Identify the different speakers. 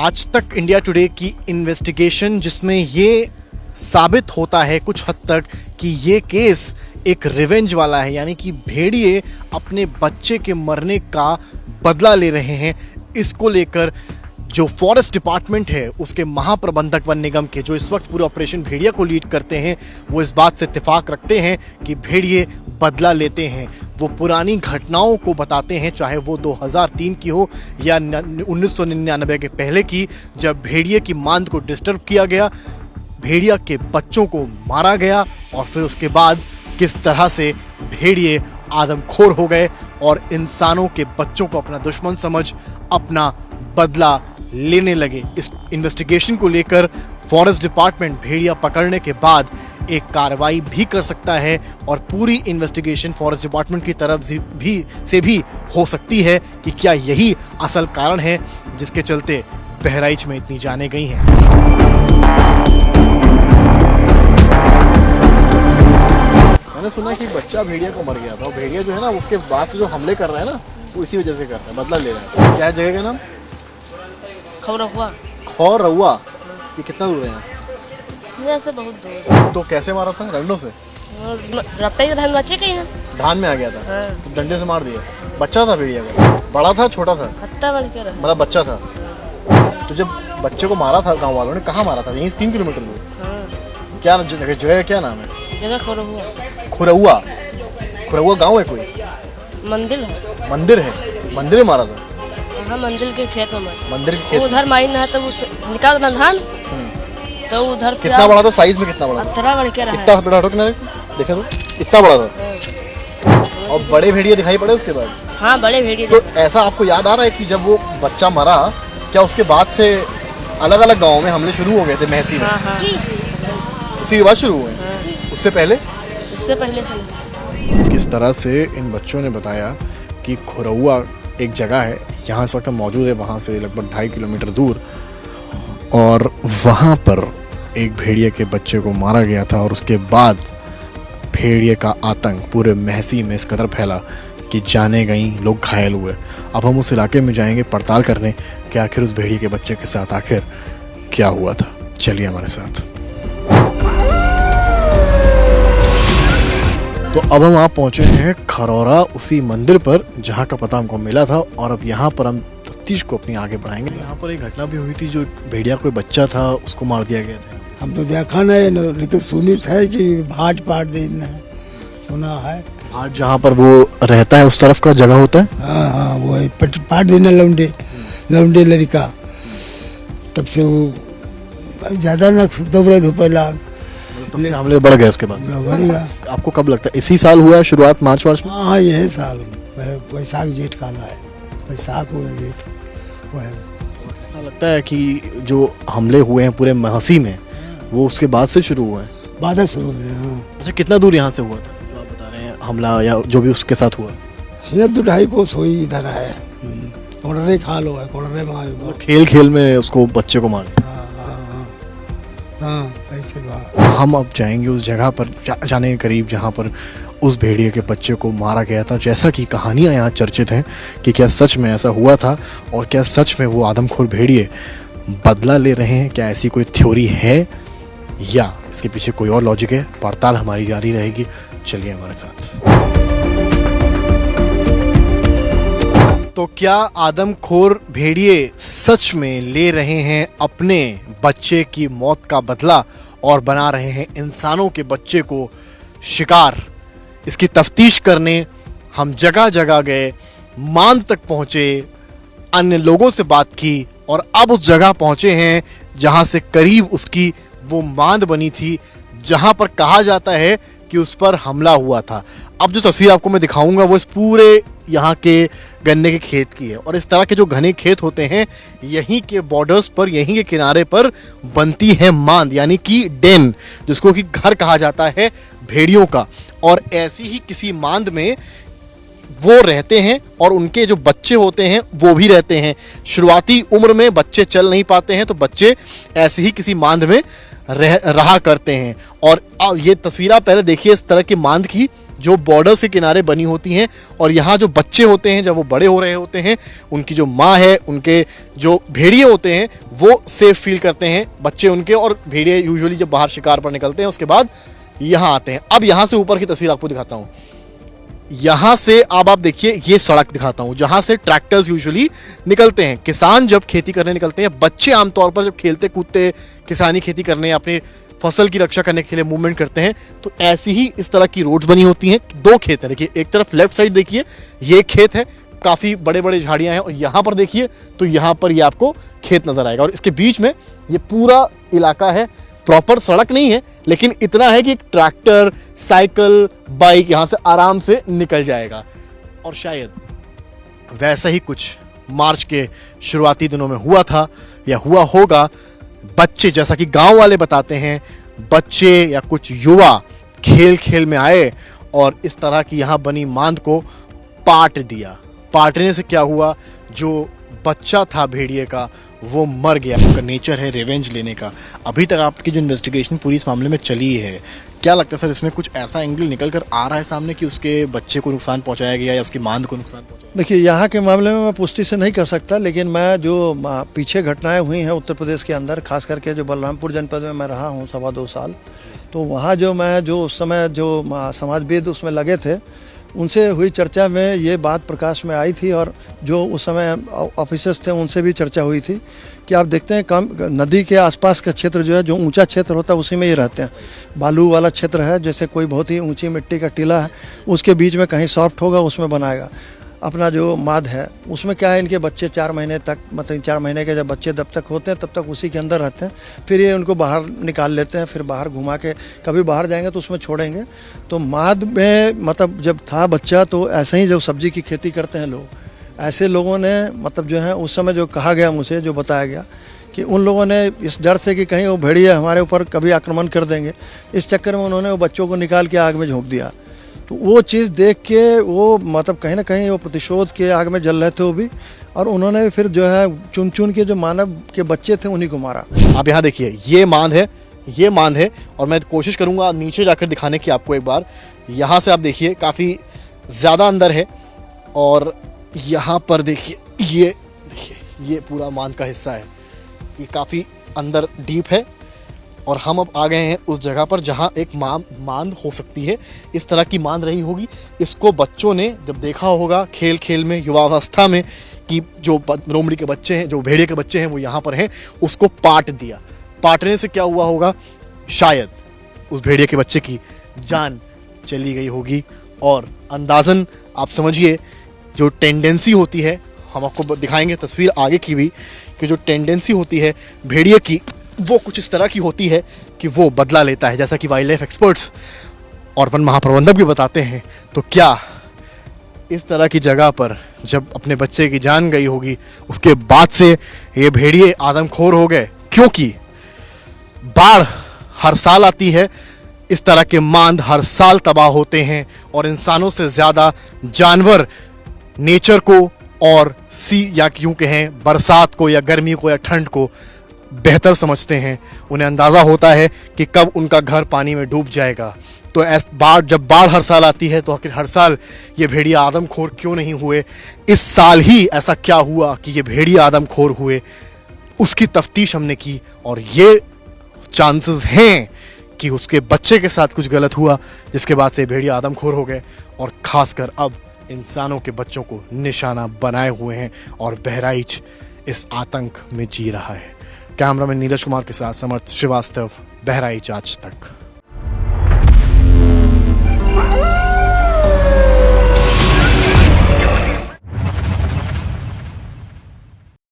Speaker 1: आज तक India today की इन्वेस्टिगेशन जिसमें ये साबित होता है कुछ हद तक कि ये केस एक रिवेंज वाला है, यानी कि भेड़िए अपने बच्चे के मरने का बदला ले रहे हैं। इसको लेकर जो फॉरेस्ट डिपार्टमेंट है उसके महाप्रबंधक वन निगम के जो इस वक्त पूरे ऑपरेशन भेड़िया को लीड करते हैं, वो इस बात से इत्तेफाक रखते हैं कि भेड़िए बदला लेते हैं। वो पुरानी घटनाओं को बताते हैं, चाहे वो 2003 की हो या 1999 के पहले की, जब भेड़िए की मांद को डिस्टर्ब किया गया, भेड़िया के बच्चों को मारा गया और फिर उसके बाद किस तरह से भेड़िए आदमखोर हो गए और इंसानों के बच्चों को अपना दुश्मन समझ अपना बदला लेने लगे। इस इन्वेस्टिगेशन को लेकर फॉरेस्ट डिपार्टमेंट भेड़िया पकड़ने के बाद एक कार्रवाई भी कर सकता है और पूरी इन्वेस्टिगेशन फॉरेस्ट डिपार्टमेंट की तरफ से भी हो सकती है कि क्या यही असल कारण है जिसके चलते बहराइच में इतनी जानें गई हैं। मैंने सुना कि बच्चा भेड़िया को मर गया था और भेड़िया जो है ना उसके बाद जो हमले कर रहा है ना वो इसी वजह से कर रहा है, बदला ले रहा है। क्या जगह का नाम? खौरहुआ। ये कितना दूर है यहाँ से?
Speaker 2: बहुत दूर।
Speaker 1: तो कैसे मारा था? डंडों से?
Speaker 2: धान बच्चे के हैं।
Speaker 1: धान में आ गया था।
Speaker 2: हाँ।
Speaker 1: तो डंडे से मार दिया। बच्चा था भेड़िया का? बड़ा था छोटा था? मतलब बच्चा था। तो जब बच्चे को मारा था गाँव वालों ने, कहाँ मारा था? यहीं से 3 किलोमीटर दूर। क्या जगह क्या नाम है?
Speaker 2: जगह
Speaker 1: खुरहुआ। खुरहुआ गाँव है कोई?
Speaker 2: मंदिर है।
Speaker 1: मंदिर है? मंदिर में मारा था?
Speaker 2: हाँ, मंदिर के खेत में।
Speaker 1: मंदिर के खेत?
Speaker 2: उधर माइन है तो निकाल धान तो उधर
Speaker 1: कितना बड़ा था? साइज में कितना बड़ा था?
Speaker 2: इतना बड़ा क्या रहा?
Speaker 1: इतना बड़ा हटो किनारे देखा तो इतना बड़ा था। और बड़े भेड़िए दिखाई पड़े उसके बाद?
Speaker 2: हाँ, बड़े भेड़िए।
Speaker 1: तो ऐसा आपको याद आ रहा है कि जब वो बच्चा मरा, क्या उसके बाद से अलग अलग गाँव में हमले शुरू हो गए थे महसी में?
Speaker 2: हाँ।
Speaker 1: उसी के बाद शुरू हुए? उससे पहले किस तरह से इन बच्चों ने बताया कि खुरहुआ एक जगह है, जहाँ इस वक्त हम मौजूद है, वहाँ से लगभग 2.5 किलोमीटर दूर, और वहाँ पर एक भेड़िए के बच्चे को मारा गया था और उसके बाद भेड़िए का आतंक पूरे महसी में इस कदर फैला कि जाने गई, लोग घायल हुए। अब हम उस इलाके में जाएंगे पड़ताल करने कि आखिर उस भेड़िए के बच्चे के साथ आखिर क्या हुआ था। चलिए हमारे साथ। तो अब हम आप पहुंचे हैं खरौरा, उसी मंदिर पर जहां का पता हमको मिला था, और अब यहां पर हम तफ्तीश को अपनी आगे बढ़ाएंगे। यहाँ पर एक घटना भी हुई थी, जो भेड़िया कोई बच्चा था उसको मार दिया गया था।
Speaker 3: हम तो देखा नहीं, लेकिन सुनित है कि भाट पाट देना है, सुना है।
Speaker 1: आज जहाँ पर वो रहता है उस तरफ का जगह होता है?
Speaker 3: हाँ, वो है पाट देना लौंडे लड़का। तब से वो ज्यादा न दौड़े धूपेला,
Speaker 1: तब से हमले बढ़ गए उसके बाद। आपको कब लगता है इसी साल हुआ है शुरुआत, मार्च में?
Speaker 3: हाँ, यही साल वैशाख जेठ काला है, वैशाख हुआ जेठ वो है।
Speaker 1: ऐसा लगता है कि जो हमले हुए हैं पूरे महसी में वो उसके बाद से शुरू हुए हैं?
Speaker 3: बाद शुरू में। हाँ।
Speaker 1: अच्छा, कितना दूर यहाँ से हुआ था जो आप बता रहे हैं हमला, या जो भी उसके साथ हुआ?
Speaker 3: ये 2-2.5 कोस हुई इधर है। कोडरे खा लो है, कोडरे में
Speaker 1: खेल में उसको बच्चे को मार।
Speaker 3: हाँ, ऐसे बात।
Speaker 1: हम अब जाएंगे उस जगह पर जाने के करीब जहाँ पर उस भेड़िए के बच्चे को मारा गया था। जैसा कि कहानियाँ यहाँ चर्चित हैं कि क्या सच में ऐसा हुआ था और क्या सच में वो आदमखोर भेड़िए बदला ले रहे हैं, क्या ऐसी कोई थ्योरी है या इसके पीछे कोई और लॉजिक है? पड़ताल हमारी जारी रहेगी, चलिए हमारे साथ। तो क्या आदमखोर भेड़िए सच में ले रहे हैं अपने बच्चे की मौत का बदला और बना रहे हैं इंसानों के बच्चे को शिकार? इसकी तफ्तीश करने हम जगह जगह गए, मांद तक पहुंचे, अन्य लोगों से बात की और अब उस जगह पहुंचे हैं जहां से करीब उसकी वो मांद बनी थी, जहां पर कहा जाता है कि उस पर हमला हुआ था। अब जो तस्वीर आपको मैं दिखाऊंगा वो इस पूरे यहाँ के गन्ने के खेत की है, और इस तरह के जो घने खेत होते हैं यहीं के बॉर्डर्स पर, यहीं के किनारे पर बनती है मांद, यानी कि डेन, जिसको कि घर कहा जाता है भेड़ियों का। और ऐसी ही किसी मांद में वो रहते हैं और उनके जो बच्चे होते हैं वो भी रहते हैं। शुरुआती उम्र में बच्चे चल नहीं पाते हैं तो बच्चे ऐसे ही किसी मांद में रहा करते हैं। और ये तस्वीर आप पहले देखिए इस तरह की मांद की जो बॉर्डर के किनारे बनी होती हैं, और यहाँ जो बच्चे होते हैं जब वो बड़े हो रहे होते हैं, उनकी जो माँ है, उनके जो भेड़िए होते हैं वो सेफ फील करते हैं बच्चे उनके, और भेड़िए यूजुअली जब बाहर शिकार पर निकलते हैं उसके बाद यहाँ आते हैं। अब यहाँ से ऊपर की तस्वीर आपको दिखाता हूँ। यहाँ से अब आप देखिए, ये सड़क दिखाता हूँ जहाँ से ट्रैक्टर्स यूजुअली निकलते हैं। किसान जब खेती करने निकलते हैं, बच्चे आमतौर पर जब खेलते कूदते किसानी खेती करने या अपनी फसल की रक्षा करने के लिए मूवमेंट करते हैं, तो ऐसी ही इस तरह की रोड्स बनी होती हैं। दो खेत है, देखिए एक तरफ लेफ्ट साइड देखिए ये खेत है, काफ़ी बड़े बड़े झाड़ियाँ हैं, और यहाँ पर देखिए तो यहाँ पर ये आपको खेत नज़र आएगा, और इसके बीच में ये पूरा इलाका है। प्रॉपर सड़क नहीं है, लेकिन इतना है कि एक ट्रैक्टर, साइकिल, बाइक यहाँ से आराम से निकल जाएगा। और शायद वैसा ही कुछ मार्च के शुरुआती दिनों में हुआ था या हुआ होगा। बच्चे, जैसा कि गांव वाले बताते हैं, बच्चे या कुछ युवा खेल खेल में आए और इस तरह की यहाँ बनी मांद को पाट दिया। पाटने से क्या हुआ, जो बच्चा था भेड़िए का वो मर गया। उसका नेचर है रिवेंज लेने का। अभी तक आपकी जो इन्वेस्टिगेशन पूरी इस मामले में चली है, क्या लगता है सर, इसमें कुछ ऐसा एंगल निकल कर आ रहा है सामने कि उसके बच्चे को नुकसान पहुंचाया गया या उसकी मांद को नुकसान पहुंचाया?
Speaker 4: देखिए, यहाँ के मामले में मैं पुष्टि से नहीं कर सकता, लेकिन मैं जो पीछे घटनाएं हुई हैं उत्तर प्रदेश के अंदर, खास करके जो बलरामपुर जनपद में मैं रहा हूँ 2.25 साल, तो वहाँ जो उस समय जो समाजवेद उसमें लगे थे, उनसे हुई चर्चा में ये बात प्रकाश में आई थी, और जो उस समय ऑफिसर्स थे उनसे भी चर्चा हुई थी कि आप देखते हैं कम नदी के आसपास का क्षेत्र जो है, जो ऊंचा क्षेत्र होता है उसी में ये रहते हैं। बालू वाला क्षेत्र है, जैसे कोई बहुत ही ऊंची मिट्टी का टीला है, उसके बीच में कहीं सॉफ्ट होगा उसमें बनाएगा। अपना जो माद है उसमें क्या है, इनके बच्चे 4 महीने तक, मतलब 4 महीने के जब बच्चे तब तक होते हैं तब तक उसी के अंदर रहते हैं। फिर ये उनको बाहर निकाल लेते हैं, फिर बाहर घुमा के कभी बाहर जाएंगे तो उसमें छोड़ेंगे। तो माद में मतलब जब था बच्चा, तो ऐसे ही जो सब्जी की खेती करते हैं लोग, ऐसे लोगों ने मतलब जो है उस समय जो कहा गया मुझे, जो बताया गया कि उन लोगों ने इस डर से कि कहीं वो भेड़िए हमारे ऊपर कभी आक्रमण कर देंगे, इस चक्कर में उन्होंने वो बच्चों को निकाल के आग में झोंक दिया। तो वो चीज़ देख के वो मतलब कहीं ना कहीं वो प्रतिशोध के आग में जल रहे थे वो भी, और उन्होंने फिर जो है चुन चुन के जो मानव के बच्चे थे उन्हीं को मारा।
Speaker 1: आप यहाँ देखिए, ये मांद है, ये मांद है, और मैं कोशिश करूँगा नीचे जाकर दिखाने की आपको एक बार। यहाँ से आप देखिए काफ़ी ज़्यादा अंदर है, और यहाँ पर देखिए ये पूरा मांद का हिस्सा है, ये काफ़ी अंदर डीप है। और हम अब आ गए हैं उस जगह पर जहाँ एक मांद हो सकती है, इस तरह की मांद रही होगी। इसको बच्चों ने जब देखा होगा खेल खेल में, युवावस्था में, कि जो लोमड़ी के बच्चे हैं, जो भेड़िए के बच्चे हैं वो यहाँ पर हैं, उसको पाट दिया। पाटने से क्या हुआ होगा, शायद उस भेड़िए के बच्चे की जान चली गई होगी। और अंदाज़न आप समझिए, जो टेंडेंसी होती है, हम आपको दिखाएंगे तस्वीर आगे की भी, कि जो टेंडेंसी होती है भेड़िए की वो कुछ इस तरह की होती है कि वो बदला लेता है, जैसा कि वाइल्ड लाइफ एक्सपर्ट्स और वन महाप्रबंधक भी बताते हैं। तो क्या इस तरह की जगह पर जब अपने बच्चे की जान गई होगी, उसके बाद से ये भेड़िए आदमखोर हो गए? क्योंकि बाढ़ हर साल आती है, इस तरह के मांद हर साल तबाह होते हैं, और इंसानों से ज़्यादा जानवर नेचर को और या क्यों कहें बरसात को या गर्मी को या ठंड को बेहतर समझते हैं। उन्हें अंदाज़ा होता है कि कब उनका घर पानी में डूब जाएगा। तो जब बाढ़ हर साल आती है, तो आखिर हर साल ये भेड़िया आदमखोर क्यों नहीं हुए? इस साल ही ऐसा क्या हुआ कि ये भेड़िया आदमखोर हुए? उसकी तफ्तीश हमने की, और ये चांसेस हैं कि उसके बच्चे के साथ कुछ गलत हुआ, जिसके बाद से भेड़िया आदमखोर हो गए, और ख़ासकर अब इंसानों के बच्चों को निशाना बनाए हुए हैं, और बहराइच इस आतंक में जी रहा है। कैमरामैन नीरज कुमार के साथ समर्थ श्रीवास्तव, बहराइच आज तक।